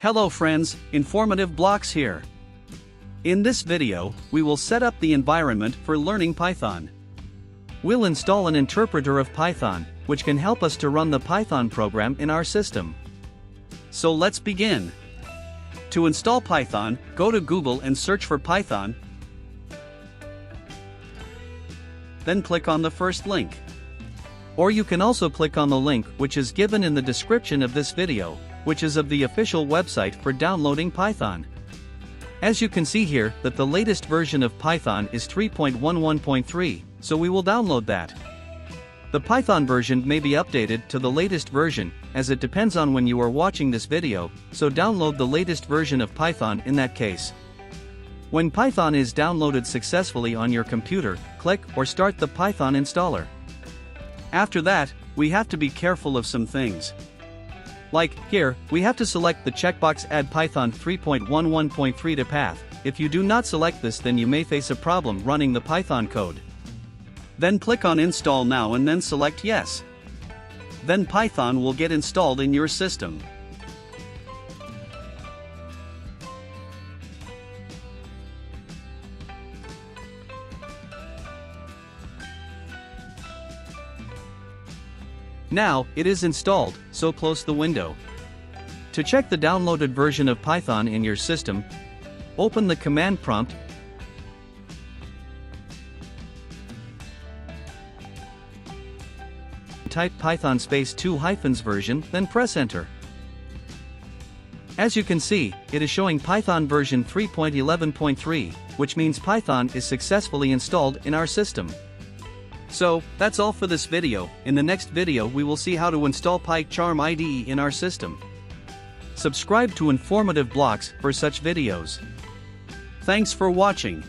Hello friends, Informative Blocks here. In this video, we will set up the environment for learning Python. We'll install an interpreter of Python, which can help us to run the Python program in our system. So let's begin. To install Python, go to Google and search for Python. Then click on the first link. Or you can also click on the link which is given in the description of this video, which is of the official website for downloading Python. As you can see here that the latest version of Python is 3.11.3, so we will download that. The Python version may be updated to the latest version, as it depends on when you are watching this video, so download the latest version of Python in that case. When Python is downloaded successfully on your computer, click or start the Python installer. After that, we have to be careful of some things. Like, here, we have to select the checkbox Add Python 3.11.3 to path. If you do not select this, then you may face a problem running the Python code. Then click on Install Now and then select Yes. Then Python will get installed in your system. Now, it is installed, so close the window. To check the downloaded version of Python in your system, open the command prompt, type Python space 2 hyphens version, then press enter. As you can see, it is showing Python version 3.11.3, which means Python is successfully installed in our system. So, that's all for this video. In the next video we will see how to install PyCharm IDE in our system. Subscribe to Informative Blocks for such videos. Thanks for watching.